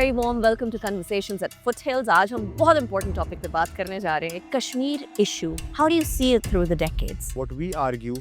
very warm welcome to Conversations at Foothills. आज हम बहुत important topic पे बात करने जा रहे हैं, Kashmir issue. How do you see it through the decades? What we argue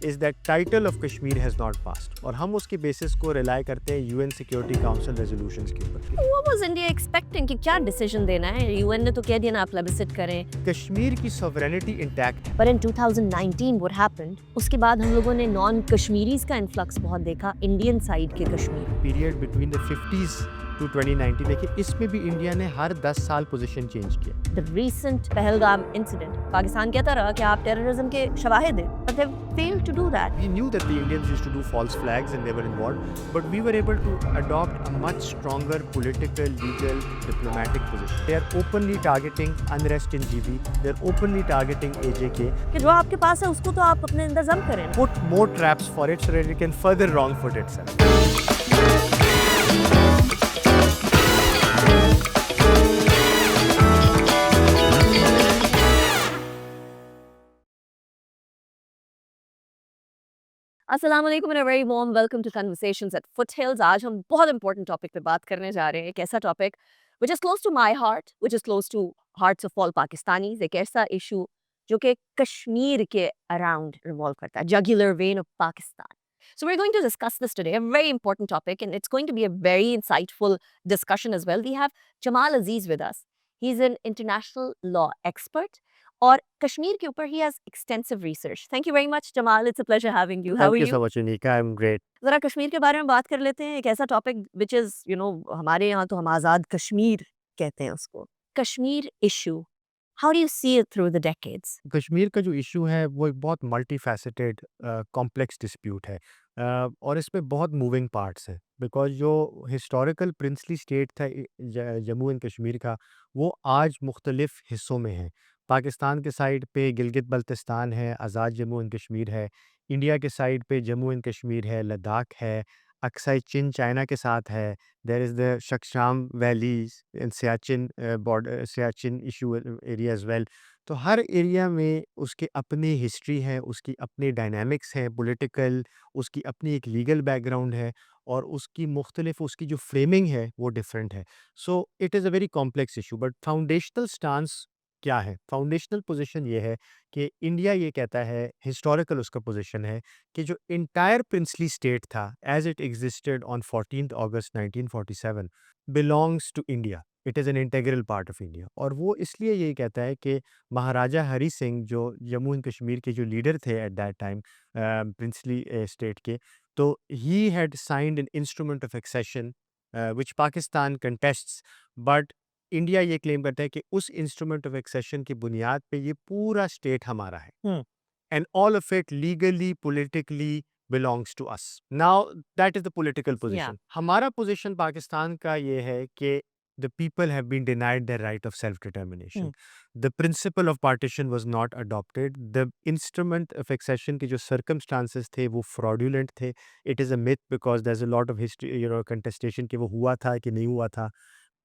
is that title of Kashmir has not passed और हम उसके basis को rely करते हैं UN Security Council resolutions के ऊपर। What was India expecting कि क्या decision देना है? UN ने तो कह दिया ना आप plebiscite करें। कश्मीर की sovereignty intact है। But in 2019 what happened? उसके बाद हम लोगों ने non-Kashmiris का influx बहुत देखा, Indian side के Kashmir. Period between the 50s to 2019 देखिए इसमें भी इंडिया ने हर 10 साल पोजीशन चेंज किया। The recent Pahalgam incident, Pakistan कहता रहा कि आप terrorism के शवाहिद हैं, but they failed to do that. We knew that the Indians used to do false flags and they were involved, but we were able to adopt a much stronger political, legal, diplomatic position. They are openly targeting unrest in GB. They are openly targeting AJK. कि जो आपके पास है उसको तो आप अपने इंतजाम करें। Put more traps for it so that it can further wrong foot itself. अस्सलाम वालेकुम and a very warm welcome to Conversations at Foothills. आज हम बहुत important topic पे बात करने जा रहे हैं। एक ऐसा topic which is close to my heart, which is close to hearts of all Pakistanis. एक ऐसा issue जो कि कश्मीर के around revolve करता है, jugular vein of Pakistan. So we're going to discuss this today, a very important topic, and it's going to be a very insightful discussion as well. We have Jamal Aziz with us. He's an international law expert. और कश्मीर के ऊपर he has extensive research. Thank you very much, Jamal. It's a pleasure having you. How are Thank you you? so much, Unika. I'm great. ज़रा कश्मीर के बारे में बात कर लेते हैं। एक ऐसा topic which is, you know, हमारे यहाँ तो हम आज़ाद कश्मीर कहते हैं उसको। Kashmir issue. How do you see it through the decades? Kashmir का जो इशू है वो एक बहुत मल्टी फैसेटेड कॉम्प्लेक्स डिस्प्यूट है और इसमें बहुत मूविंग पार्ट्स हैं बिकॉज जो हिस्टोरिकल प्रिंसली स्टेट था जम्मू एंड कश्मीर का वो आज मुख्तलिफ हिस्सों में है। पाकिस्तान के साइड पे गिलगित बल्तिस्तान है, आज़ाद जम्मू एंड कश्मीर है। इंडिया के साइड पे जम्मू एंड कश्मीर है, लद्दाख है, अक्साई चिन चाइना के साथ है। There is the Shaksgam valley in Siachen border Siachen issue area as well. तो हर एरिया में उसके अपनी हिस्ट्री है, उसकी अपनी डायनामिक्स हैं पॉलिटिकल, उसकी अपनी एक लीगल बैकग्राउंड है और उसकी मुख्तलिफ उसकी जो फ्रेमिंग है वो डिफरेंट है। So it is a very complex issue but foundational stance क्या है? फाउंडेशनल पोजीशन ये है कि इंडिया ये कहता है, हिस्टोरिकल उसका पोजीशन है कि जो एंटायर प्रिंसली स्टेट था as it existed on 14th August 1947 belongs to India. It is an integral part of India और वो इसलिए यही कहता है कि महाराजा हरी सिंह जो जम्मू एंड कश्मीर के जो लीडर थे at that time princely state के, तो he had signed an instrument of accession which Pakistan contests but India ये क्लेम करता है कि उस इंस्ट्रूमेंट ऑफ एक्सेशन की बुनियाद पे ये पूरा स्टेट हमारा है and all of it legally politically belongs to us. Now that is the political position. हमारा पोजीशन पाकिस्तान का ये है कि the people have been denied their right of self-determination. The principle of partition was not adopted. The instrument of accession के जो circumstances थे वो fraudulent थे. It is a myth because there's a lot of history, contestation कि वो हुआ था कि नहीं हुआ था।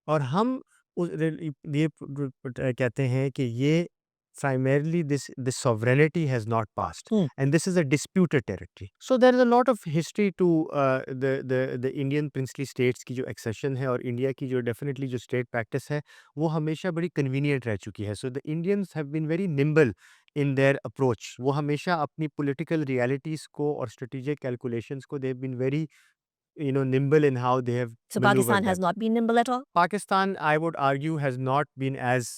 और हम ये कहते हैं कि ये primarily this sovereignty has not passed and this is a disputed territory. So there is a lot of history to the Indian princely states की जो accession है और इंडिया की जो definitely जो state practice है वो हमेशा बड़ी convenient रह चुकी है। So the Indians have been very nimble in their approach. वो हमेशा अपनी political realities को और strategic calculations को they've been very nimble in how they have So maneuvered Pakistan has that. not been nimble at all? Pakistan, I would argue, has not been as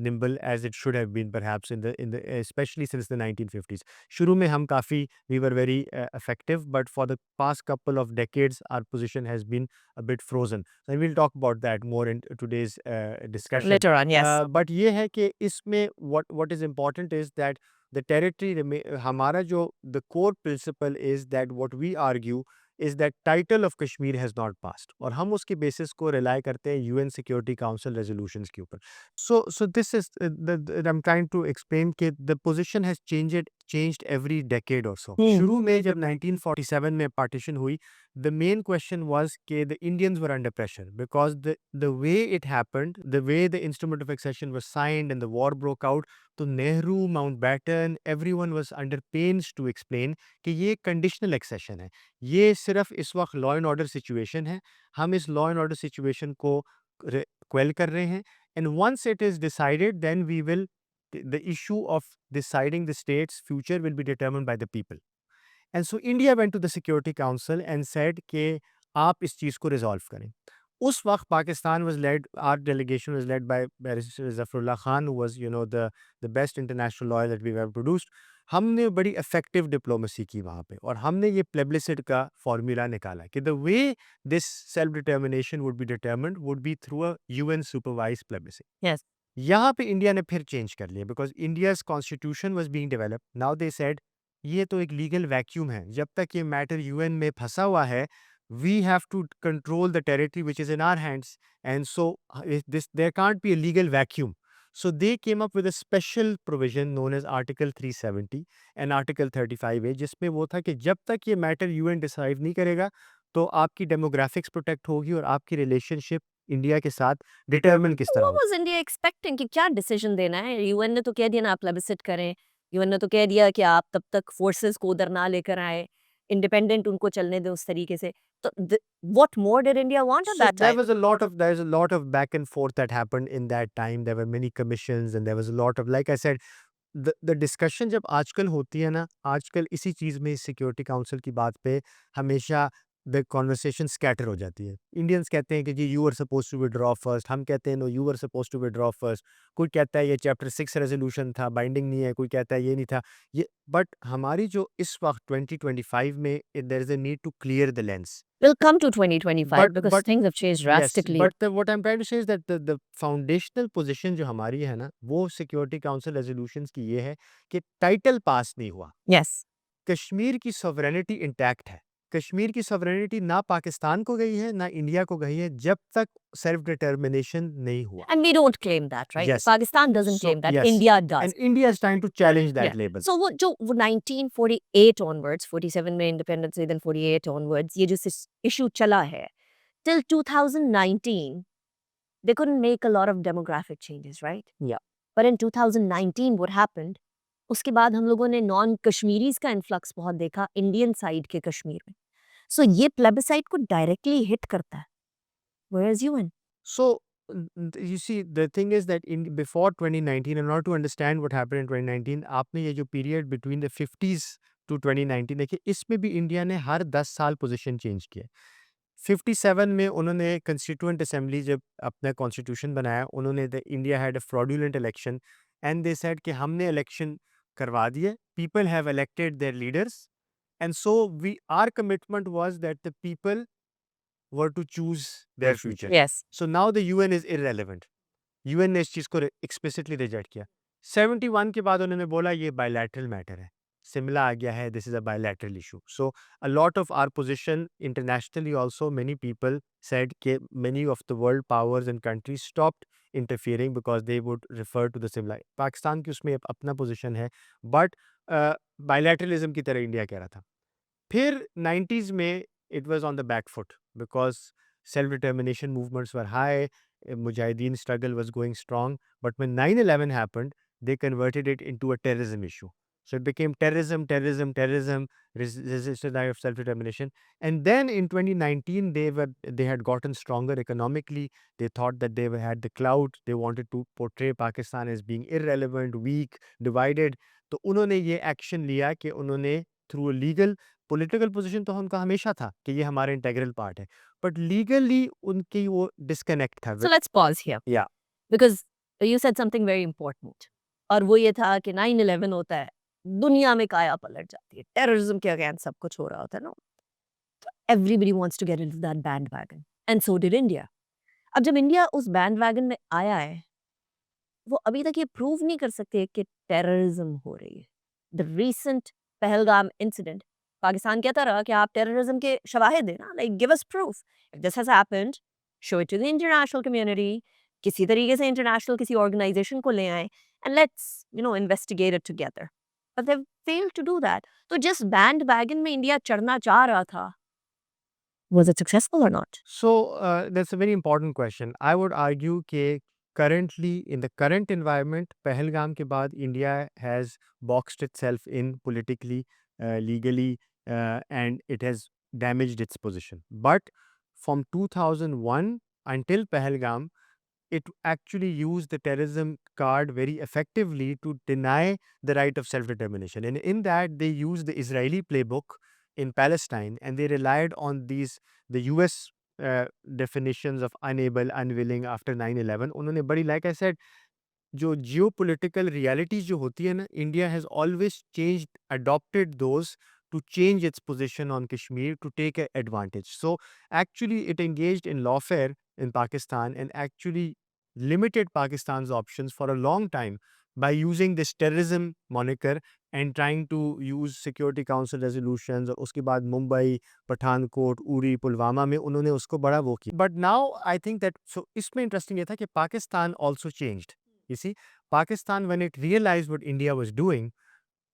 nimble as it should have been, perhaps in the especially since the 1950s. शुरू में हम काफ़ी we were very effective, but for the past couple of decades, our position has been a bit frozen. And we'll talk about that more in today's discussion. Later on, yes. But ये है कि इसमें what is important is that the territory हमारा जो the core principle is that what we argue is that title of Kashmir has not passed और हम उसके basis को rely करते हैं UN Security Council resolutions के ऊपर। So this is I'm trying to explain कि the position has changed changed every decade or so. Hmm. शुरू में जब 1947 में partition हुई, the main question was कि the Indians were under pressure because the way it happened, the way the instrument of accession was signed and the war broke out, तो Nehru, Mountbatten, everyone was under pains to explain कि ये conditional accession है, ये सिर्फ इस वक्त law and order situation है, हम इस law and order situation को quell कर रहे हैं, and once it is decided, then we will the issue of deciding the state's future will be determined by the people. And so India went to the Security Council and said कि आप इस चीज़ को resolve करें. उस वक्त Pakistan was led, our delegation was led by Barrister Zafrullah Khan, who was, you know, the best international lawyer that we've ever produced. हमने बड़ी effective diplomacy की वहाँ पे, और हमने ये plebiscite का formula निकाला कि the way this self-determination would be determined would be through a UN supervised plebiscite. Yes. यहाँ पे इंडिया ने फिर चेंज कर लिया because India's constitution was being developed. Now they said ये तो एक लीगल वैक्यूम है, जब तक ये मैटर यूएन में फंसा हुआ है, we have to control the territory which is in our hands, and so this there can't be a legal vacuum. So they came up with a special provision known as Article 370 and Article 35A, जिसमें वो था कि जब तक ये matter UN decide नहीं करेगा तो आपकी डेमोग्राफिक्स प्रोटेक्ट होगी और आपकी रिलेशनशिप इंडिया के साथ डिटरमिन किस तरह What होगी. was India expecting कि क्या डिसीजन देना है? यूएन ने तो कह दिया ना आप प्लेबिसिट करें, यूएन ने तो कह दिया कि आप तब तक फोर्सेस को उधर ना लेकर आए, इंडिपेंडेंट उनको चलने दें उस तरीके से. तो what more did India want at So that time? there's a lot of back and forth that happened in that time. There were many commissions and there was a lot of, like I said, the discussion जब आजकल होती है ना, आजकल इसी चीज़ में security council की बात पे हमेशा द कॉन्वर्सेशन स्कैटर हो जाती है. इंडियंस कहते हैं कि जी you are suppose to withdraw first, हम कहते हैं no you are suppose to withdraw first, कोई कहता है ये चैप्टर 6 रेजोल्यूशन था, बाइंडिंग नहीं है, कोई कहता है ये नहीं था ये. बट हमारी जो इस वक्त 2025 में there is a need to clear the lens. We'll come to 2025 because but things have changed yes, drastically. but what I'm trying to say is that the foundational position जो हमारी है ना, वो सिक्योरिटी काउंसिल रेजोल्यूशंस की ये है कि title पास नहीं हुआ, Yes. कश्मीर की सॉवरेनिटी इंटैक्ट है. कश्मीर की सॉवरेनिटी ना पाकिस्तान को गई है ना इंडिया को गई है जब तक सेल्फ डिटर्मिनेशन नहीं हुआ. And we don't claim that, right? Yes. Pakistan doesn't So, claim that. yes. India does. And India is trying to challenge that Yeah. label. So वो 1948 onwards, 47 में independence हुई, then 48 onwards, ये जो issue चला है, till 2019, they couldn't make a lot of demographic changes, right? Yeah. But in 2019, what happened? उसके बाद हम लोगों ने नॉन कश्मीरीज का इन्फ्लक्स बहुत देखा इंडियन साइड के कश्मीर में. सो ये प्लेबिसाइट को डायरेक्टली हिट करता है. Whereas UN? So you see, the thing is that in before 2019, in order to understand what happened in 2019, आपने ये जो period between the 50s to 2019 देखिए, इसमें भी इंडिया ने हर 10 साल पोजीशन चेंज किया. 57 में उन्होंने कंस्टिट्यूएंट असेंबली जब अपना कॉन्स्टिट्यूशन बनाया, उन्होंने India had a fraudulent election and they said कि हमने इलेक्शन करवा दिए, people have elected their leaders, and so we are commitment was that the people were to choose their future. Yes. So now the UN is irrelevant. UN ने इस चीज़ को explicitly reject किया. 71 के बाद उन्होंने बोला ये बायलैटरल मैटर है, सिमला आ गया है, this is a bilateral issue. So a lot of our position internationally also, many people said कि many of the world powers and countries stopped interfering because they would refer to the Simla. Pakistan की उसमें अपना position है, but बायलैटरलिज्म की तरह India कह रहा था. फिर 90s में it was on the back foot because self-determination movements were high, Mujahideen struggle was going strong, but when 9/11 happened, they converted it into a terrorism issue. So it became terrorism, resistance of self-determination. And then in 2019, they had gotten stronger economically. They thought that they had the clout. They wanted to portray Pakistan as being irrelevant, weak, divided. तो उन्होंने ये action लिया कि उन्होंने through legal, political position तो उनका हमेशा था कि ये हमारा इंटीग्रल पार्ट है, बट लीगली उनकी वो डिस्कनेक्ट था. So let's pause here. Yeah. Because you said something very important. और वो ये था कि 9/11 होता है, दुनिया में काया पलट जाती है, टेररिज्म के अगेंस्ट सब कुछ हो रहा होता है ना. Everybody wants to get into that bandwagon. And so did India. अब जब इंडिया उस bandwagon में आया है, वो अभी तक ये प्रूव नहीं कर सकते कि टेररिज्म हो रही है. The recent Pahalgam incident, Pakistan कहता रहा कि आप टेररिज्म के शवाहिद दें ना, like give us proof. If this has happened, show it to the international community. किसी तरीके से इंटरनेशनल किसी ऑर्गेनाइजेशन को ले आए and let's investigate it together. But they failed to do that. तो जिस bandwagon में इंडिया चढ़ना चाह रहा था, was it successful or not? So that's a very important question. I would argue that currently, in the current environment, Pahalgam ke baad, India has boxed itself in politically, legally, and it has damaged its position. But from 2001 until Pahalgam, it actually used the terrorism card very effectively to deny the right of self-determination. And in that, they used the Israeli playbook in Palestine, and they relied on the US definitions of unable, unwilling after 9/11. उन्होंने बड़ी, like I said, जो geopolitical realities जो होती है ना, India has always changed, adopted those to change its position on Kashmir to take a advantage. So actually it engaged in lawfare in Pakistan and actually limited Pakistan's options for a long time by using this terrorism moniker and trying to use Security Council resolutions. और उसके बाद मुंबई, पठानकोट, उरी, पुलवामा में उन्होंने उसको बड़ा वो किया. But now I think that, so इसमें interesting ये था कि Pakistan also changed. You see, Pakistan, when it realized what India was doing,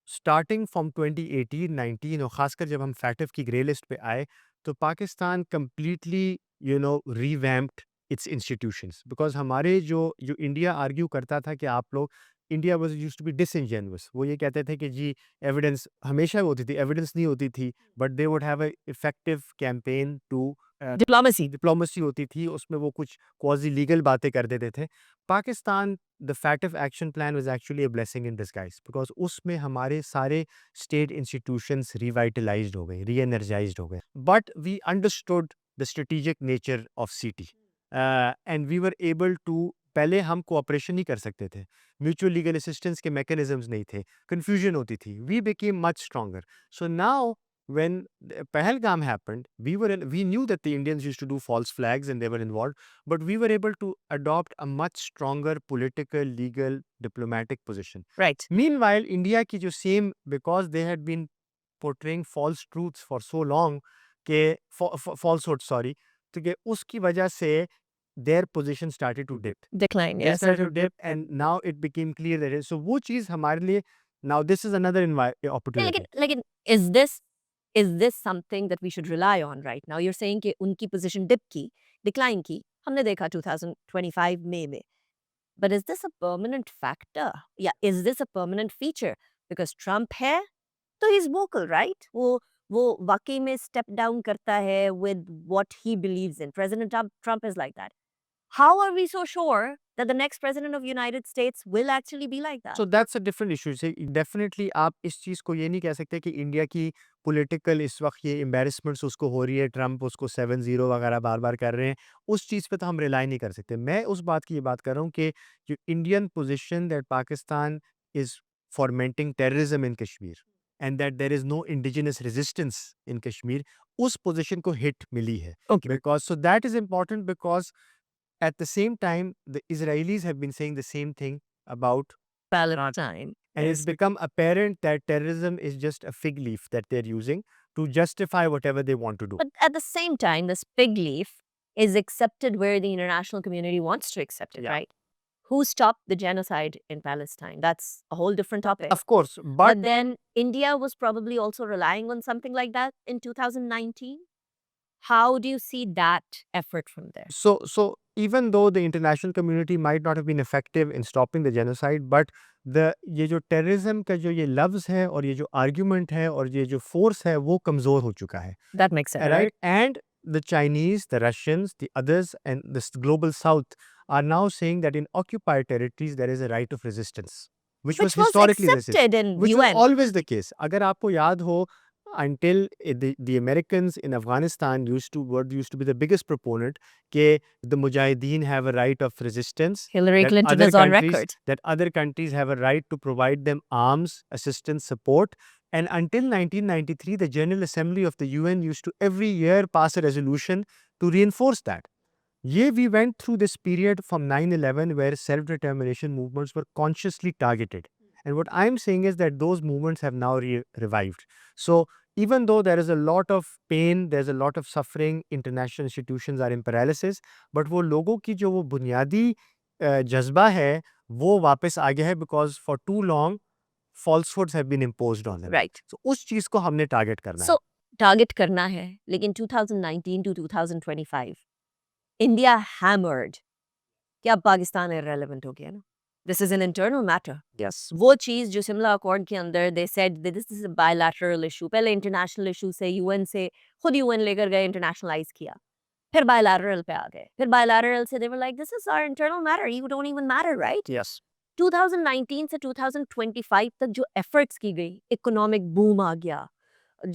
starting from 2018-19 और खासकर जब हम फैटिफ की ग्रे लिस्ट पे आए, तो Pakistan completely, revamped its institutions. Because हमारे जो इंडिया आर्ग्यू करता था कि आप लोग, India was used to be disingenuous. वो ये कहते थे कि जी एविडेंस हमेशा होती थी, एविडेंस नहीं होती थी, but they would have a effective campaign to Diplomacy. Diplomacy होती थी, उसमें वो कुछ क्वाजी लीगल बातें कर देते थे. Pakistan, the FATF action plan was actually a blessing in disguise, because उसमें हमारे सारे स्टेट इंस्टीट्यूशंस रिवाइटलाइज्ड हो गए, री एनर्जाइज्ड हो गए. But we understood the strategic nature of city and we were able to, पहले हम कोऑपरेशन नहीं कर सकते थे, म्यूचुअल लीगल असिस्टेंस के मैकेनिज्म्स नहीं थे, कन्फ्यूजन होती थी. We became much stronger. So now when Pahalgam happened, we knew that the Indians used to do false flags and they were involved, but we were able to adopt a much stronger political, legal, diplomatic position. Right. Meanwhile, India ki jo same, because they had been portraying false truths for so long, falsehood, sorry, तो कि उसकी वजह से their position started to dip. Decline, They yes. started to dip, and now it became clear that so वो चीज़ हमारे लिए, now this is another opportunity. लेकिन is this something that we should rely on right now? You're saying कि उनकी position dip की, decline की, हमने देखा 2025 में. But is this a permanent factor? Yeah, is this a permanent feature? Because Trump है, तो he's vocal, right? वो वाकई में step down करता है with what he believes in. President Trump is like that. How are we so sure that the next president of United States will actually be like that? So that's a different issue. से definitely आप इस चीज़ को ये नहीं कह सकते कि India की पॉलिटिकल इस वक्त ये embarrassments उसको हो रही है, ट्रम्प उसको 7-0 वगैरह बार बार कर रहे हैं, उस चीज़ पे तो हम रिलाई नहीं कर सकते. मैं उस बात की ये बात कर रहा हूँ कि जो Indian position that Pakistan is fomenting terrorism in Kashmir and that there is no indigenous resistance in Kashmir, उस पोजिशन को हिट मिली है. Okay. Because so that is important, because at the same time, the Israelis have been saying the same thing about Palestine. and it's become apparent that terrorism is just a fig leaf that they're using to justify whatever they want to do. But at the same time, this fig leaf is accepted where the international community wants to accept it, Yeah. right? Who stopped the genocide in Palestine? That's a whole different topic. Of course, But but then India was probably also relying on something like that in 2019. How do you see that effort from there? so even though the international community might not have been effective in stopping the genocide, but ये जो terrorism का जो ये लफ्ज़ है और ये जो argument है और ये जो force है, वो कमज़ोर हो चुका है. That makes sense, Right? And the Chinese, the Russians, the others, and the global South are now saying that in occupied territories there is a right of resistance, which was historically racist, accepted in which was UN. always the case. अगर आपको याद हो, until the Americans in Afghanistan used to be the biggest proponent कि the Mujahideen have a right of resistance, Hillary that Clinton other is on countries- record. that other countries have a right to provide them arms, assistance, support. And until 1993, the General Assembly of the UN used to every year pass a resolution to reinforce that. Yeah, we went through this period from 9/11 where self-determination movements were consciously targeted. And what I'm saying is that those movements have now revived. So even though there is a lot of pain, there's a lot of suffering, international institutions are in paralysis, but वो लोगों की जो वो बुनियादी जज्बा है, वो वापस आ गया है, because for too long falsehoods have been imposed on them. Right. So उस चीज को हमने टारगेट करना So target करना है, लेकिन 2019 to 2025 India hammered कि अब पाकिस्तान irrelevant हो गया ना. This is an internal matter. है. Yes. वो चीज जो शिमला अकॉर्ड के अंदर they said that this is a bilateral issue. पहले इंटरनेशनल इशू से यूएन से खुद यूएन लेकर गए, इंटरनेशनलाइज किया. फिर बायलैटरल पे आ गए. फिर बायलैटरल से they were like this is our internal matter. You don't even matter, right? Yes. 2019 से 2025 तक जो एफर्ट्स की गई, इकोनॉमिक बूम आ गया.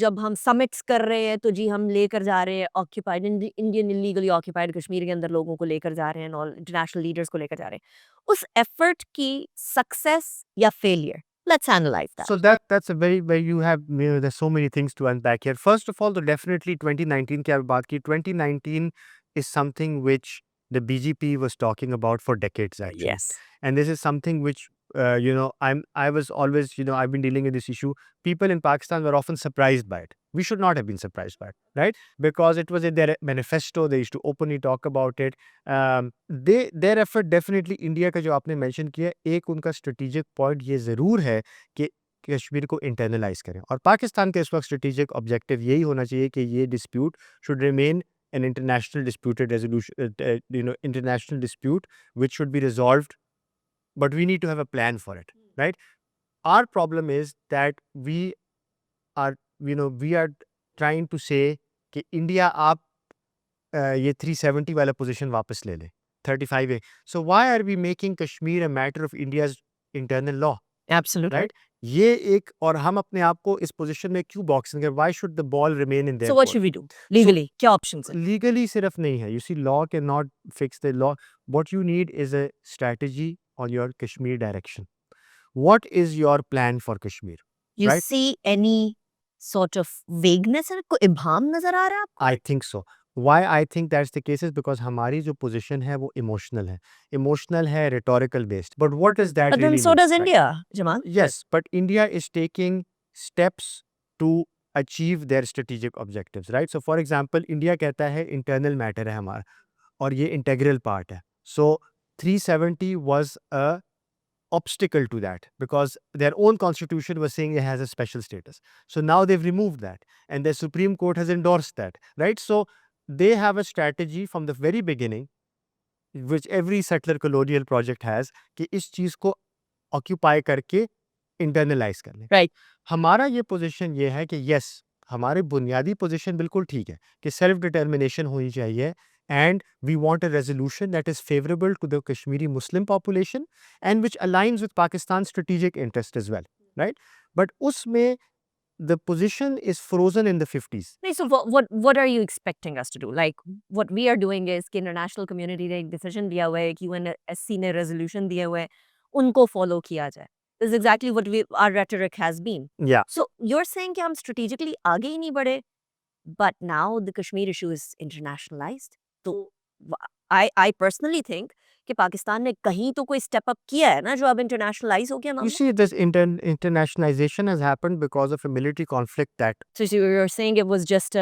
जब हम समिट्स कर रहे हैं तो जी हम लेकर जा रहे हैं occupied Indian illegally occupied Kashmir के अंदर लोगों को लेकर जा रहे हैं और इंटरनेशनल लीडर्स को लेकर जा रहे हैं. उस एफर्ट की सक्सेस या failure, let's analyse that. So that's a very you have there's so many things to unpack here. First of all, तो definitely 2019 की आप बात की. 2019 is something which the BJP was talking about for decades actually. Yes. And this is something which I was always I've been dealing with this issue. People in Pakistan were often surprised by it. We should not have been surprised by it, right? Because it was in their manifesto. They used to openly talk about it. Their effort definitely India का जो आपने mention किया, एक उनका strategic point ये ज़रूर है कि कश्मीर को इंटरनलाइज करें. और पाकिस्तान का इस वक्त स्ट्रेटेजिक ऑब्जेक्टिव यही होना चाहिए कि ये dispute should remain an international disputed resolution, international dispute which should be resolved, but we need to have a plan for it, right? Our problem is that we are trying to say कि India आप ये 370 वाला position वापस ले ले, 35A. So why are we making Kashmir a matter of India's internal law? Absolutely. Right? ये एक, और हम अपने आप को इस पोजीशन में क्यों बॉक्सिंग है? Why should the ball remain in their So what court? should we do legally? क्या options हैं? Legally सिर्फ नहीं है. You see, law cannot fix the law. What you need is a strategy on your Kashmir direction. What is your plan for Kashmir? You Right? see any sort of vagueness है? कोई इबाहम नजर आ रहा है आपको? I think so. Why I think that's the case is because हमारी जो position है वो emotional है. Emotional है, rhetorical based. But what does that But then really so mean? does Right? India, Jamal. Yes, but India is taking steps to achieve their strategic objectives, right? So, for example, India कहता है internal matter है हमारा और ये integral part है. So, 370 was a obstacle to that because their own constitution was saying it has a special status. So now they've removed that and the Supreme Court has endorsed that, right? So they have a strategy from the very beginning, which every settler colonial project has, कि इस चीज को occupy करके internalise कर लें. Right. हमारा ये position ये है कि यस, हमारी बुनियादी पोजीशन बिल्कुल ठीक है कि सेल्फ डिटर्मिनेशन होनी चाहिए and we want a resolution that is favorable to the Kashmiri Muslim population and which aligns with Pakistan's strategic interest as well, right? But usme the position is frozen in the 50s. नहीं, so what are you expecting us to do? Like what we are doing is कि international community ने एक decision दिया हुआ है कि UNSC ने resolution दिया हुआ है, उनको follow किया जाए. This is exactly what our rhetoric has been. Yeah. So you're saying कि हम strategically आगे ही नहीं बढ़े, but now the Kashmir issue is internationalized. तो I personally think कि पाकिस्तान ने कहीं तो कोई step up किया है ना जो अब internationalize हो गया You मामला. see, this internationalization has happened because of a military conflict that. So you're saying it was just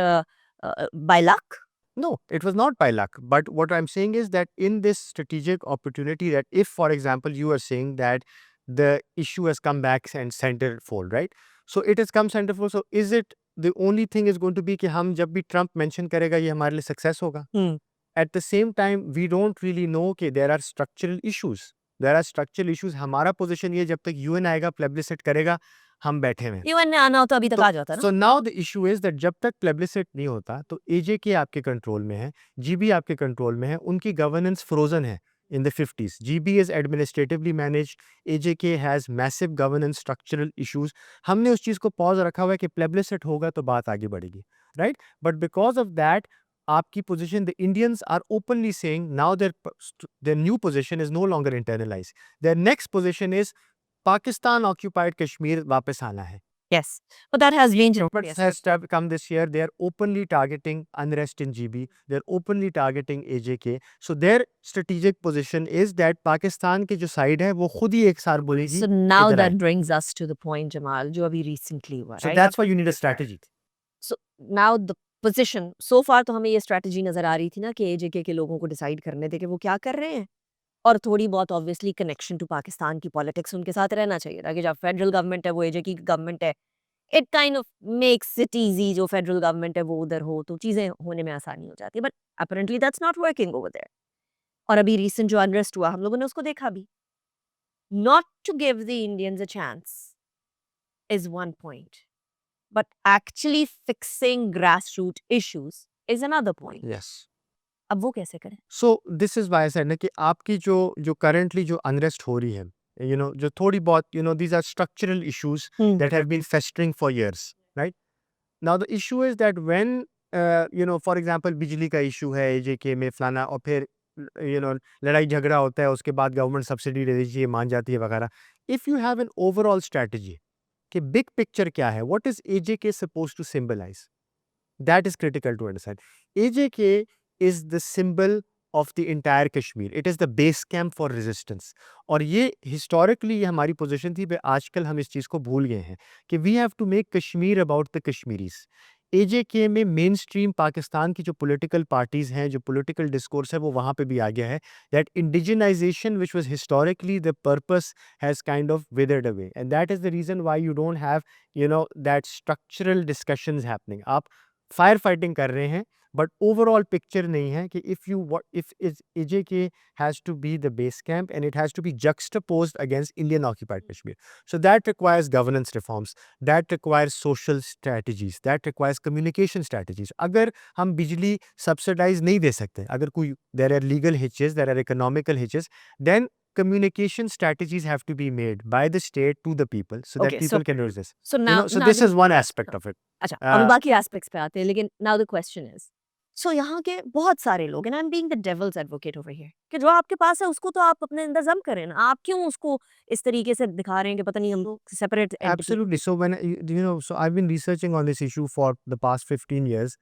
by luck? No, it was not by luck. But what I'm saying is that in this strategic opportunity, that if, for example, you are saying that the issue has come back and centerfold, right? So it has come centerfold. So is it the only thing is going to be कि हम जब भी Trump mention करेगा ये हमारे लिए success होगा? At the same time, we don't really know कि there are structural issues. There are structural issues. हमारा position ये जब तक UN आएगा plebiscite करेगा हम बैठे हैं. UN ने आना हो तो अभी तक आ जाता ना. So now the issue is that जब तक plebiscite नहीं होता तो AJK आपके कंट्रोल में है, GB आपके कंट्रोल में है, उनकी गवर्नेंस फ्रोजन है in the 50s. GB is administratively managed, AJK has massive governance structural issues. हमने उस चीज़ को पॉज रखा हुआ है कि plebiscite होगा तो बात आगे बढ़ेगी, right? But because of that, आपकी position, the Indians are openly saying now their new position is no longer internalized. Their next position is Pakistan occupied Kashmir वापस आना है. Yes, but that has changed. But has come this year. They are openly targeting unrest in GB. They're openly targeting AJK. So their strategic position is that Pakistan की जो side है वो खुद ही एक सार बोलेगी. So now इधर that आए. brings us to the point, Jamal, जो अभी recently हुआ, So right? that's why you need a strategy. So now the position, so far तो हमें ये strategy नजर आ रही थी ना कि AJK के लोगों को decide करने थे कि वो क्या कर रहे हैं और थोड़ी बहुत ऑब्वियसली कनेक्शन टू पाकिस्तान की पॉलिटिक्स उनके साथ रहना चाहिए, ताकि जब फेडरल गवर्नमेंट है वो एजे की गवर्नमेंट है, it kind of makes it easy, जो फेडरल गवर्नमेंट है वो उधर हो तो चीज़ें होने में आसानी हो जाती है, but apparently that's not working over there. और अभी रिसेंट जो अनरेस्ट हुआ हम लोगों ने उसको देखा भी। Not to give the Indians a chance is one point, but actually fixing grassroot issues is another point. Yes. अब वो कैसे करें? So this is why said ना कि आपकी जो जो करंटली जो अनरेस्ट हो रही है, जो थोड़ी बहुत, these are structural issues hmm. That have been festering for years, right? Now the issue is that when for example बिजली का इशू है एजेके में फलाना, और फिर लड़ाई झगड़ा होता है, उसके बाद गवर्नमेंट सब्सिडी दे दीजिए, मान जाती है वगैरह। If you have an overall strategy कि बिग पिक्चर क्या है, what is AJK suppose to symbolise, that is critical to understand. AJK is the symbol of the entire Kashmir. It is the base camp for resistance. और ये historically ये हमारी position थी, पे आजकल हम इस चीज़ को भूल गए हैं कि we have to make Kashmir about the Kashmiris. AJK में मेन स्ट्रीम पाकिस्तान की जो पॉलिटिकल पार्टीज हैं, जो पॉलिटिकल डिस्कोर्स है, वो वहाँ पे भी आ गया है that indigenization which was historically the purpose has kind of withered away, and that is the reason why you don't have that structural discussions happening. आप फायर फाइटिंग कर रहे हैं, बट ओवरऑल पिक्चर नहीं है कि if AJK has to be the base camp and it has to be juxtaposed against Indian occupied Kashmir. So that requires governance reforms, that requires social strategies, that requires communication strategies. अगर हम बिजली subsidise नहीं दे सकते, अगर कोई there are legal hitches, there are economical hitches, then communication strategies have to be made by the state to the people so that Okay, people can resist. so now So now this is one aspect of it. अच्छा, अभी Uh, बाकी aspects पे आते हैं, लेकिन now the question is, सो यहाँ के बहुत सारे लोग, and I am being the devil's advocate over here, कि जो आपके पास है उसको तो आप अपने इंतजाम करें ना, आप क्यों उसको इस तरीके से दिखा रहे हैं कि पता नहीं हम लोग separate entity. Absolutely. So so I've been researching on this issue for the past 15 years.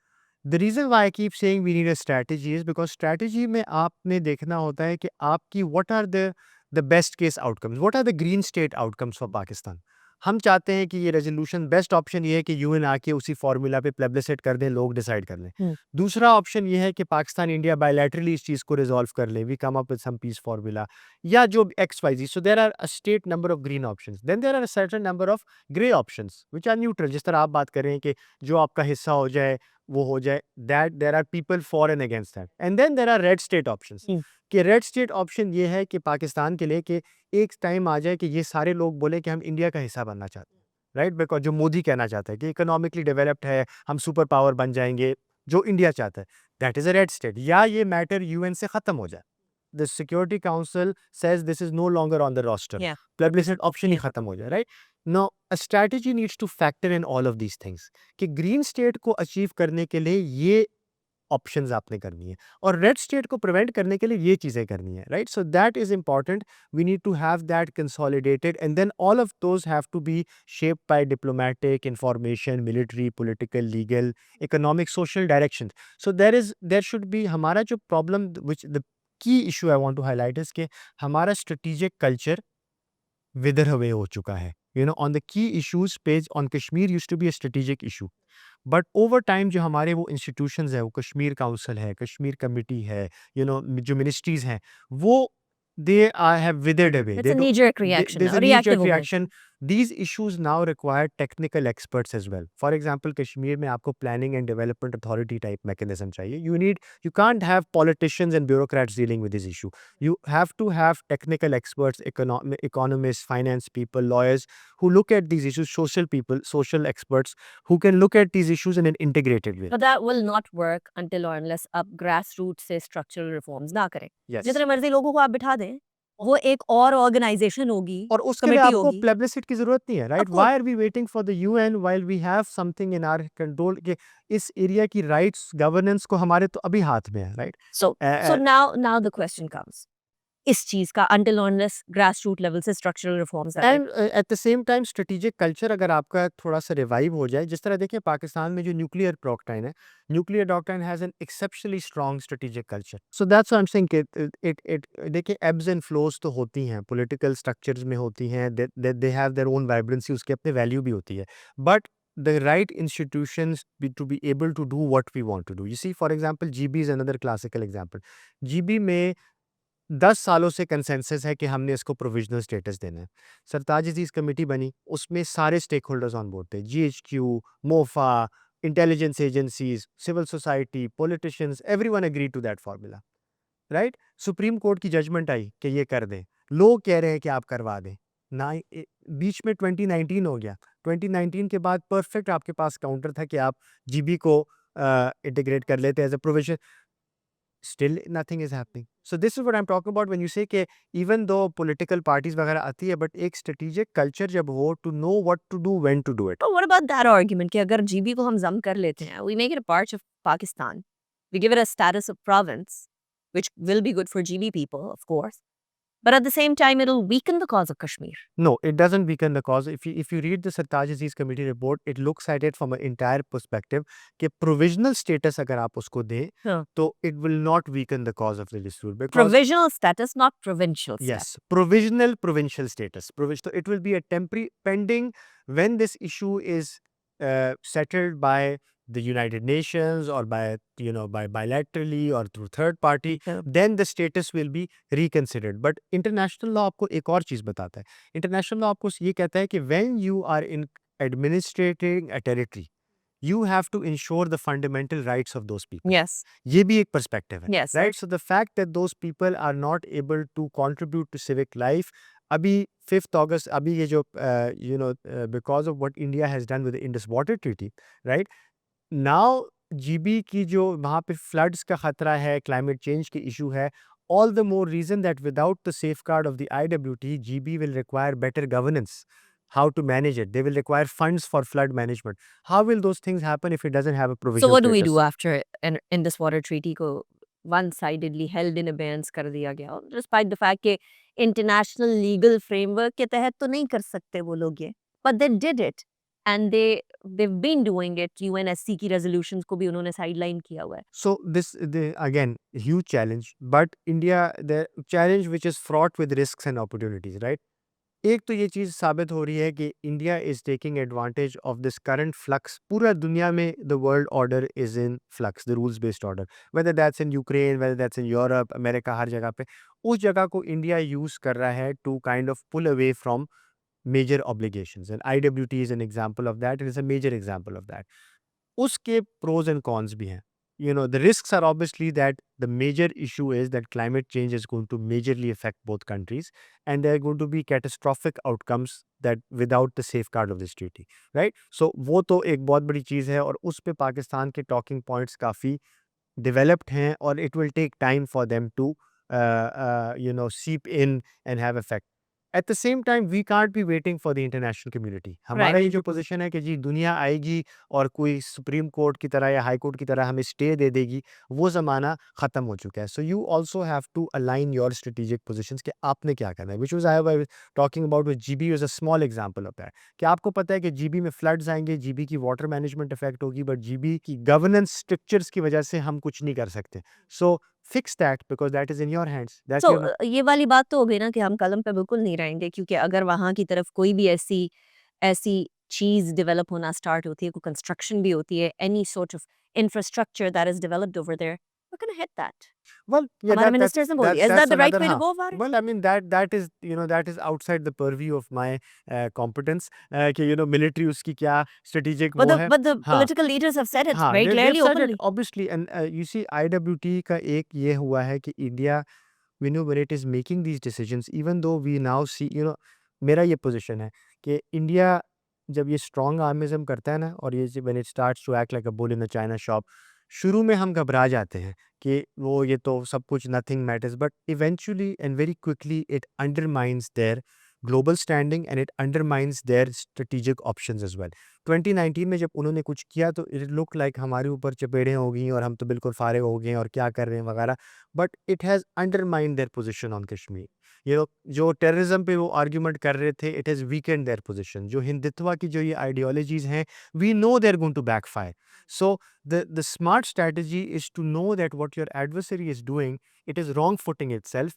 The reason why I keep saying we need a strategy is because strategy में आपने देखना होता है कि आपकी what are the best case outcomes, what are the green state outcomes for Pakistan. हम चाहते हैं कि ये रेजोल्यूशन, बेस्ट ऑप्शन ये है कि यूएन आके उसी फॉर्मूला पे प्लेबिसिट कर दें, लोग डिसाइड कर लें। दूसरा ऑप्शन ये है कि पाकिस्तान इंडिया बायलैटरली इस चीज़ को रिजॉल्व कर ले, we come up with some peace formula, या जो XYZ. So there are a state number of green options, then there are a certain number of grey options which are neutral, जिस तरह आप बात कर रहे हैं कि जो आपका हिस्सा हो जाए वो हो जाए, that there are people for and against that, and then there are red state options. कि रेड स्टेट ऑप्शन ये है कि पाकिस्तान के लिए कि एक टाइम आ जाए कि ये सारे लोग बोले कि हम इंडिया का हिस्सा बनना चाहते हैं, राइट? बिकॉज जो मोदी कहना चाहता है कि इकोनॉमिकली डेवलप्ड है, हम सुपर पावर बन जाएंगे, जो इंडिया चाहता है, that is a red state. या ये मैटर यूएन से खत्म हो जाए, the security council says this is no longer on the roster, plebiscite option ही खत्म हो जाए, right? No, a strategy needs to factor in all of these things कि ग्रीन स्टेट को अचीव करने के लिए ये ऑप्शंस आपने करनी है, और रेड स्टेट को प्रिवेंट करने के लिए ये चीज़ें करनी है, right? So that is important, we need to have that consolidated, and then all of those have to be shaped by diplomatic, information, military, political, legal, economic, social direction. So there should be, हमारा जो problem which the key issue I want to highlight is कि हमारा strategic culture wither away हो चुका है। On the key issues page on Kashmir used to be a strategic issue. But over time जो हमारे वो इंस्टीट्यूशंस है, वो कश्मीर काउंसिल है, कश्मीर कमिटी है, जो मिनिस्ट्रीज हैं, वो they have withered away. It's a knee-jerk reaction, There's a a knee-jerk reactive हो गए। reaction. These issues now require technical experts as well. For example, Kashmir में आपको planning and development authority type mechanism चाहिए. You can't have politicians and bureaucrats dealing with this issue. You have to have technical experts, economists, finance people, lawyers who look at these issues, social people, social experts who can look at these issues in an integrated way. But that will not work until or unless आप grassroots से structural reforms ना करें। Yes. जितने मर्जी लोगों को आप बिठा दें, वो एक और organization होगी, और उसके लिए कमेटी आपको होगी। प्लेबिसिट की जरूरत नहीं है, right? Of course. Why are we waiting for the UN while we have something in our control कि इस एरिया की राइट्स, गवर्नेंस को हमारे तो अभी हाथ में है, right? So now the question comes, इस चीज का until or unless grassroots level से structural reforms ना and at the same time strategic culture अगर आपका थोड़ा सा रिवाइव हो जाए, जिस तरह देखिए पाकिस्तान में जो न्यूक्लियर डॉक्ट्राइन है, nuclear doctrine has an exceptionally strong strategic culture. So that's what I am saying, it देखिए एब्स एंड फ्लोज तो होती हैं, पॉलिटिकल स्ट्रक्चर्स में होती हैं, they have their own vibrancy, उसकी अपनी वैल्यू भी होती है, but the right institutions to be able to do what we want to do. You see, for example, GB is another classical example. GB में 10 सालों से कंसेंसस है कि हमने इसको प्रोविजनल स्टेटस देना है। सरताज अजीज़ कमेटी बनी, उसमें सारे स्टेक होल्डर्स ऑन बोर्ड थे। GHQ, MOFA, intelligence agencies, civil society, politicians, everyone agreed to that formula, right? Supreme court की जजमेंट आई कि ये कर दें। लोग कह रहे हैं कि आप करवा दें। ना बीच में 2019 हो गया। 2019 के बाद परफेक्ट आपके पास काउंटर था कि आप जीबी को इंटीग्रेट कर लेते as a provision. Still nothing is happening. So this is what I'm talking about when you say कि even though political parties वगैरह आती है, but एक strategic culture जब हो to know what to do, when to do it. But what about that argument कि अगर GB को हम जम कर लेते हैं, we make it a part of Pakistan, we give it a status of province, which will be good for GB people, of course, but at the same time, it'll weaken the cause of Kashmir. No, it doesn't weaken the cause. If you read the Sartaj Aziz committee report, it looks at it from an entire perspective कि provisional status अगर आप उसको दें, Huh. तो it will not weaken the cause of the dispute because Provisional status, not provincial status. yes, provisional provincial status. So it will be a temporary pending when this issue is settled by the United Nations or by by bilaterally or through third party, Yeah. then the status will be reconsidered. But international law आपको एक और चीज बताता है. International law आपको ये कहता है कि when you are in administrating a territory, you have to ensure the fundamental rights of those people. Yes. ये भी एक perspective है, Yes. right? So the fact that those people are not able to contribute to civic life, अभी 5th August, अभी ये जो because of what India has done with the Indus Water Treaty, right? Now GB की जो वहाँ पे floods का खतरा है, climate change की issue है, all the more reason that without the safeguard of the IWT, GB will require better governance. How to manage it? They will require funds for flood management. How will those things happen if it doesn't have a So provisional what do we status? do after an Indus Water Treaty को one-sidedly held in abeyance कर दिया गया, despite the fact कि international legal framework के तहत तो नहीं कर सकते वो लोग ये, but they did it and they've been doing it. UNSC की resolutions को भी उन्होंने sideline किया हुआ है. So again, huge challenge, but India, the challenge which is fraught with risks and opportunities, right? एक तो ये चीज़ साबित हो रही है कि India is taking advantage of this current flux. पूरा दुनिया में the world order is in flux, the rules based order, whether that's in Ukraine, whether that's in Europe, America, हर जगह पे उस जगह को इंडिया यूज़ कर रहा है to kind of pull away from major obligations, and IWT is an example of that. It is a major example of that. उसके pros and cons भी हैं. The risks are obviously that the major issue is that climate change is going to majorly affect both countries, and there are going to be catastrophic outcomes that without the safeguard of this treaty, right? So वो तो एक बहुत बड़ी चीज़ है और उस पे पाकिस्तान के talking points काफ़ी developed हैं और it will take time for them to seep in and have effect. At the same time, we can't be waiting for the international community. हमारा ये जो पोजीशन है कि जी दुनिया आएगी और कोई सुप्रीम कोर्ट की तरह या हाई कोर्ट की तरह हमें स्टे दे देगी, वो ज़माना ख़त्म हो चुका है. So you also have to align your strategic positions कि आपने क्या करना है. Which was I was talking about with GB was a small example of that. कि आपको पता है कि GB में फ्लड्स आएंगे, GB की वाटर मैनेजमेंट इफेक्ट होगी, बट GB की गवर्नेंस स्ट्रक्चर्स की वजह से हम कुछ नहीं कर सकते. So fix that because that is in your hands. So ये वाली बात तो हो गई ना कि हम कलम पे बिल्कुल नहीं रहेंगे क्योंकि अगर वहाँ की तरफ कोई भी ऐसी ऐसी चीज डेवलप होना स्टार्ट होती है, कोई कंस्ट्रक्शन भी होती है, any sort of infrastructure that is developed over there, we're going to hit that. Well, yeah, हमारे that's ministers ने बोल दिया. Is that's that the right another way to हाँ. go about it? Well, I mean that is that is outside the purview of my competence. कि military उसकी क्या strategic But वो the है. but the हाँ. political leaders have said it हाँ, very they've clearly, said it openly. obviously, and you see IWT का एक ये हुआ है कि India when it is making these decisions, even though we now see मेरा ये position है कि इंडिया जब ये strong armism करता है ना और ये when it starts to act like a bull in a china shop, शुरू में हम घबरा जाते हैं कि वो ये तो सब कुछ nothing matters, but eventually and very quickly it undermines their global standing and it undermines their strategic options as well. 2019 में जब उन्होंने कुछ किया तो it looked like हमारे ऊपर चपेड़ें हो गई और हम तो बिल्कुल फारे हो गए और क्या कर रहे हैं वगैरह, but it has undermined their position on Kashmir. जो टेररिज्म पे वो आर्ग्यूमेंट कर रहे थे, it has weakened their position. जो हिंदुत्व की जो ये आइडियोलॉजीज हैं, we know they're going to backfire. So the smart strategy is to know that what your adversary is doing, it is wrong footing itself.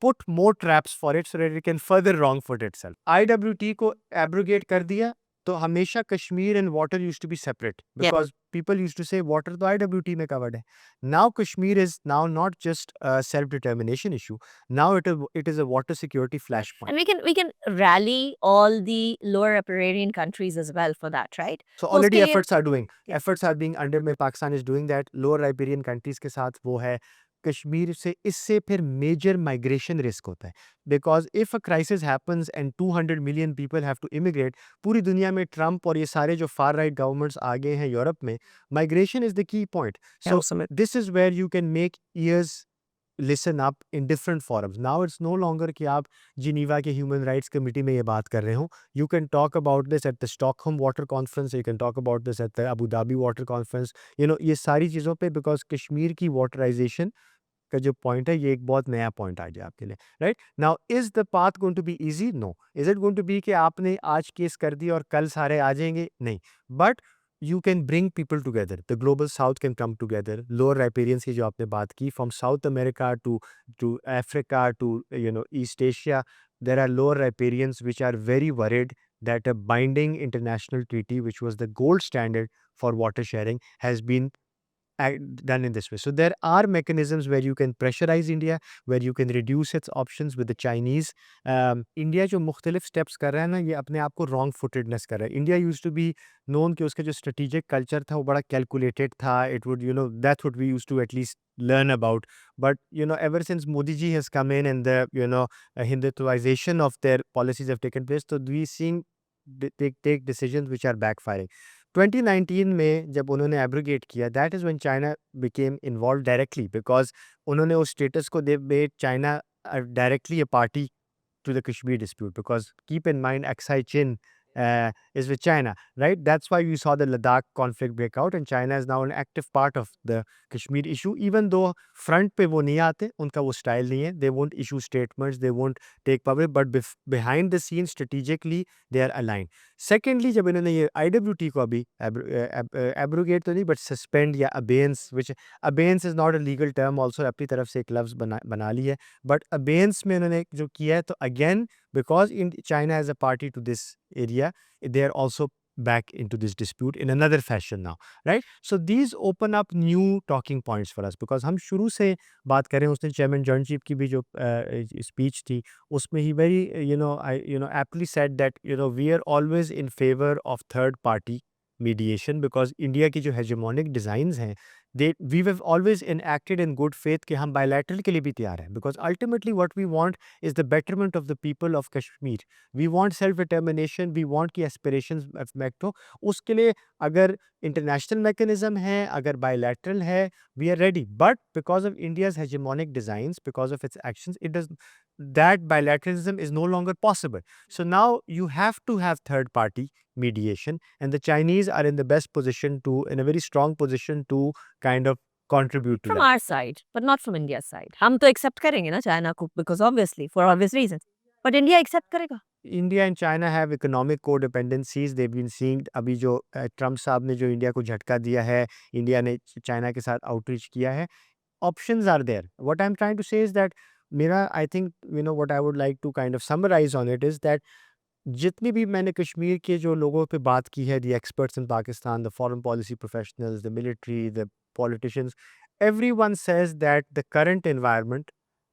Put more traps for it so that it can further wrong foot itself. IWT को abrogate कर दिया तो हमेशा Kashmir and water used to be separate Yeah. Because people used to say water तो IWT में covered है. Now Kashmir is now not just self determination issue, now it is a water security flash point. And we can rally all the lower riparian countries as well for that, right? So तो already उसके लिए Yeah. efforts are being under में Pakistan is doing that. Lower riparian countries के साथ वो है. कश्मीर से इससे फिर मेजर माइग्रेशन रिस्क होता है because if a crisis happens and 200 million people have to immigrate. पूरी दुनिया में ट्रम्प और ये सारे जो फार राइट गवर्नमेंट्स आ गए हैं यूरोप में, migration is the key point. So Absolutely. This is where you can make ears listen up in different forums. Now it's no longer कि आप जिनीवा के ह्यूमन राइट्स कमेटी में ये बात कर रहे हो. You can talk about this at the Stockholm Water Conference. You can talk about this at the Abu Dhabi Water Conference. ये सारी चीज़ों पे बिकॉज कश्मीर की वाटराइजेशन का जो पॉइंट है ये एक बहुत नया पॉइंट आ गया आपके लिए. Right now is the path going to be easy? No. Is it going to be कि आपने आज केस कर दी और कल सारे आ जाएंगे? नहीं. But you can bring people together. The global south can come together. Lower riparians की जो आपने बात की, from South America to Africa to East Asia, there are lower riparians which are very worried that a binding international treaty, which was the gold standard for water sharing, has been done in this way. So there are mechanisms where you can pressurize India, where you can reduce its options with the Chinese. India जो मुख्तलिफ steps कर रहा है ना, ये अपने आप को wrong footedness कर रहा है. India used to be known कि उसका जो strategic culture था वो बड़ा calculated था. It would, that's what we used to at least learn about. But, ever since Modi ji has come in and the, Hindutvaization of their policies have taken place, so we seeing take decisions which are backfiring. 2019 में जब उन्होंने abrogate किया, that is when China became involve directly because उन्होंने उस status को they made China directly a party to the Kashmir dispute, because keep in mind Aksai Chin is with China, right? That's why we saw the Ladakh conflict break out, and China is now an active part of the Kashmir issue, even though front पे वो नहीं आते, उनका वो style नहीं है. They won't issue statements, they won't take public, but behind the scenes strategically they are aligned. Secondly, जब इन्होंने ये IWT को अभी abrogate तो नहीं but suspend या abeyance, which abeyance is not a legal term also, अपनी तरफ से एक लफ्ज़ बना ली है. But abeyance में उन्होंने जो किया है, तो again because China as a party to this area, they are also back into this dispute in another fashion now, right? So these open up new talking points for us, because हम शुरू से बात करें, उसने chairman joint chief की भी जो speech थी उसमें ही very aptly said that we are always in favor of third party mediation, because India की जो hegemonic designs हैं, we have always enacted in good faith कि हम bilateral के लिए भी तैयार हैं, because ultimately what we want is the betterment of the people of Kashmir. We want self determination, we want कि aspirations met हो. उसके लिए अगर international mechanism है, अगर bilateral है, we are ready. But because of India's hegemonic designs, because of its actions, that bilateralism is no longer possible. So now you have to have third party mediation, and the Chinese are in the best position in a very strong position to kind of contribute to from that. our side, but not from India's side. हम तो accept करेंगे ना China को, because obviously for obvious reasons. But India accept करेगा. India and China have economic codependencies. They've been seeing अभी जो Trump साहब ने जो इंडिया को झटका दिया है, इंडिया ने चाइना के साथ आउटरीच किया है. Options are there. What I'm trying to say is that I think what I would like to kind of summarize on it is that जितनी भी मैंने कश्मीर के जो लोगों पे बात की है, the experts in Pakistan, the foreign policy professionals, the military, the politicians, everyone says that the current environment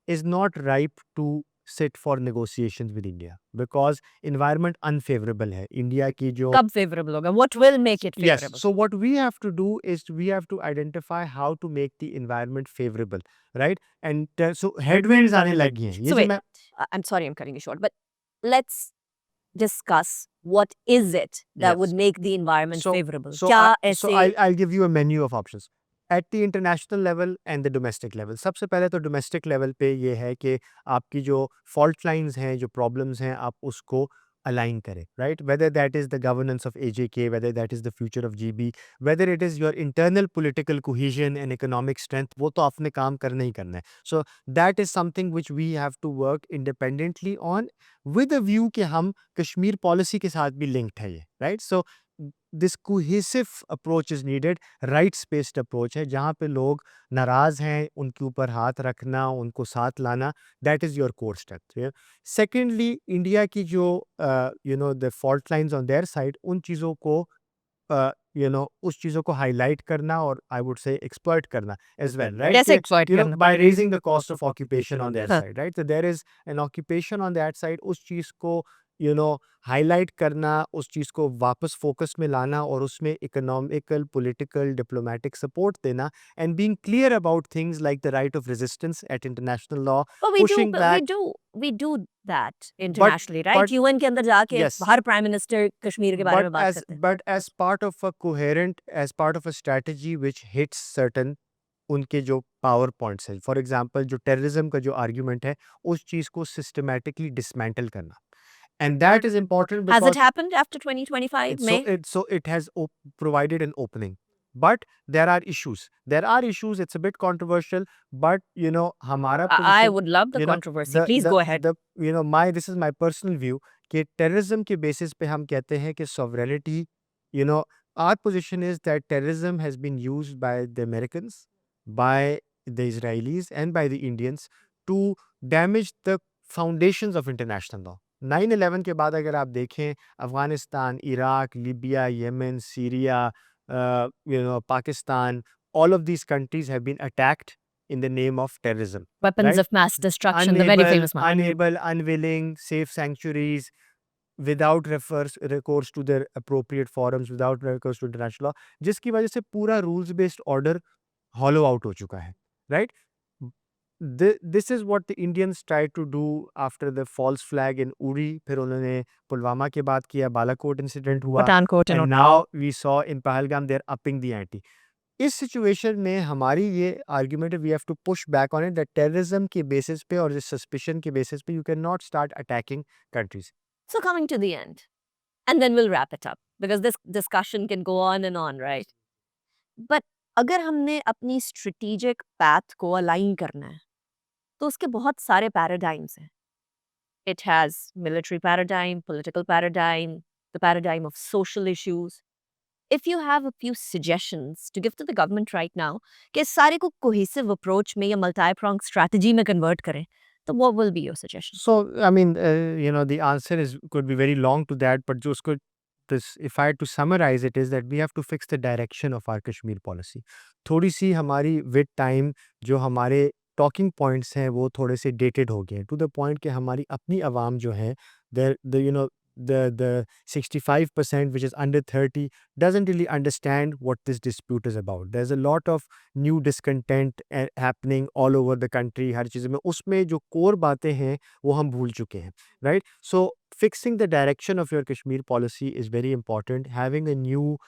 is not ripe to sit for negotiations with India, because environment unfavorable है. India की जो कब favorable होगा? What will make it Yes. favorable? So what we have to do is we have to identify how to make the environment favorable, right? And so headwinds आने लगी हैं. ये So जो wait, मैं I'm sorry I'm cutting you short, but let's discuss what is it that Yes. would make the environment So favorable. so क्या I, so ऐसे I'll give you a menu of options at the international level and the domestic level. सबसे पहले तो domestic level पे ये है कि आपकी जो fault lines हैं, जो problems हैं, आप उसको align करें, right? Whether that is the governance of AJK, whether that is the future of GB, whether it is your internal political cohesion and economic strength, वो तो आपने काम करना ही करना है. So that is something which we have to work independently on with a view कि हम Kashmir policy के साथ भी linked है ये, right? So this cohesive approach is needed, rights based approach है जहाँ पे लोग नाराज हैं उनके ऊपर हाथ रखना उनको साथ लाना, that is your core step. Yeah? Secondly, India की जो the fault lines on their side, उन चीज़ों को उस चीज़ों को हाईलाइट करना और आई वुड से एक्सप्लॉइट करना एज वेल, राइट? कैसे एक्सप्लॉइट करना? By raising the cost of occupation on their हाँ। Side, right? तो there is an occupation on that side, उस चीज़ को हाईलाइट करना, उस चीज़ को वापस फोकस में लाना और उसमें इकोनॉमिकल, पॉलिटिकल, डिप्लोमेटिक सपोर्ट देना, and being clear about things like the right of resistance at international law, But pushing back. we do that But internationally, right? but UN के अंदर जाके yes, हर प्राइम मिनिस्टर कश्मीर के बारे में बात करते हैं. but as part of a coherent, as part of a strategy which hits certain उनके जो पावर पॉइंट्स हैं, फॉर एग्जांपल जो टेररिज्म का जो आर्ग्यूमेंट है, उस चीज़ को सिस्टमैटिकली डिसमेंटल करना, and that is important Has it because happened after 2025 May? it has provided an opening, but there are issues, it's a bit controversial, but हमारा I position, would love the you know controversy. Please go ahead. this is my personal view कि terrorism के basis पे हम कहते हैं कि sovereignty, our position is that terrorism has been used by the Americans, by the Israelis and by the Indians to damage the foundations of international law. 9/11 के बाद अगर आप देखें, Afghanistan, Iraq, Libya, Yemen, Syria, Pakistan, all of these countries have been attacked in the name of terrorism. Weapons right? of mass destruction, the very famous one. Unable, unwilling, safe sanctuaries, without recourse to their appropriate forums, without recourse to international law, जिसकी वजह से पूरा rules based order hollow out हो चुका है, right? This is what the Indians tried to do after the false flag in Uri, फिर उन्होंने पुलवामा के बाद किया, बालाकोट इंसिडेंट हुआ, Pathankot and and now we saw in Pahalgam they're upping the ante. इस सिचुएशन में हमारी ये आर्ग्यूमेंट है, we have to push back on it, that terrorism के बेसिस पे और इस सस्पिशन के बेसिस पे you can not start attacking countries. So coming to the end, and then we'll wrap it up because this discussion can go on and on, right? But अगर हमने अपनी strategic path को align करना है, तो उसके बहुत सारे paradigms हैं. It has military paradigm, political paradigm, the paradigm of social issues. If you have a few suggestions to give to the government right now, कि इस सारे को cohesive approach में या multi-pronged strategy में convert करें, तो what will be your suggestion? So, I mean, the answer could be very long to that, but just if I had to summarize it, is that we have to fix the direction of our Kashmir policy. थोड़ी सी हमारी with time जो हमारे talking points हैं वो थोड़े से dated हो गए, टू द पॉइंट कि हमारी अपनी आवाम जो है, the 65% which is under 30 doesn't really understand what this dispute is about. There's a lot of new discontent happening all over the country. हर चीज़ में उसमें जो core बातें हैं वो हम भूल चुके हैं, right? So fixing the direction of your Kashmir policy is very important. Having a new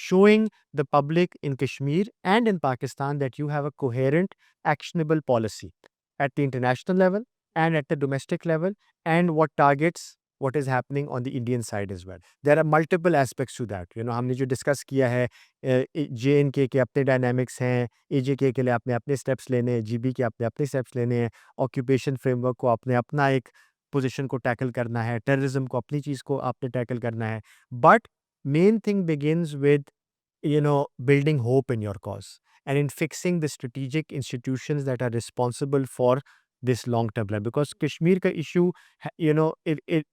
showing the public in Kashmir and in Pakistan that you have a coherent, actionable policy at the international level and at the domestic level, and what targets what is happening on the Indian side as well. There are multiple aspects to that. हमने जो discuss किया है, JNK के अपने dynamics हैं, AJK के लिए आपने अपने स्टेप्स लेने हैं, GB के आपने अपने स्टेप्स लेने हैं, ऑक्यूपेशन फ्रेमवर्क को आपने अपना एक पोजीशन को टैकल करना है, टेररिज्म को अपनी चीज़ को आपने टैकल करना है. But main thing begins with building hope in your cause and in fixing the strategic institutions that are responsible for this long term plan, because Kashmir ka issue, it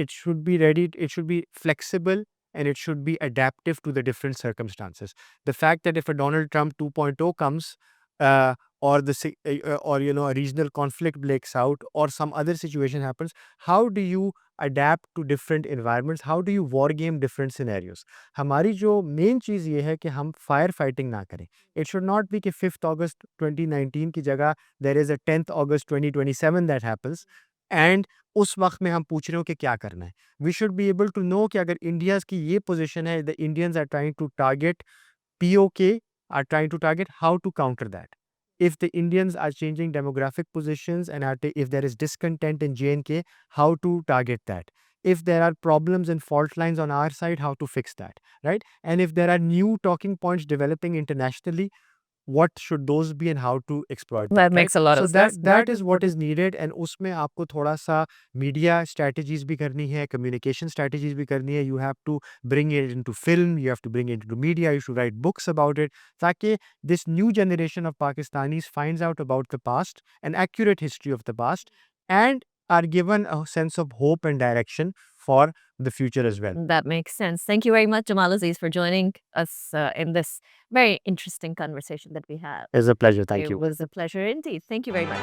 should be ready, it should be flexible, and it should be adaptive to the different circumstances. The fact that if a Donald Trump 2.0 comes, or a regional conflict breaks out or some other situation happens, how do you adapt to different environments? How do you war game different scenarios? हमारी जो main चीज़ ये है कि हम fire fighting ना करें. It should not be कि 5th August 2019 की जगह there is a 10th August 2027 that happens, and उस वक्त में हम पूछ रहे हो कि क्या करना है. We should be able to know कि अगर इंडिया की ये पोजीशन है, the Indians are trying to target POK, are trying to target, how to counter that. If the Indians are changing demographic positions and if there is discontent in JNK, how to target that. If there are problems and fault lines on our side, how to fix that, right? And if there are new talking points developing internationally, what should those be and how to exploit That that, right? makes a lot So of sense. that is what is needed, and उसमें आपको थोड़ा सा media strategies भी करनी है, communication strategies भी करनी है. You have to bring it into film, you have to bring it into media, you should write books about it, ताकि this new generation of Pakistanis finds out about the past, an accurate history of the past, and are given a sense of hope and direction for the future as well. That makes sense. Thank you very much, Jamal Aziz, for joining us in this very interesting conversation that we had. It's a pleasure. Thank It you. was a pleasure indeed. Thank you very much.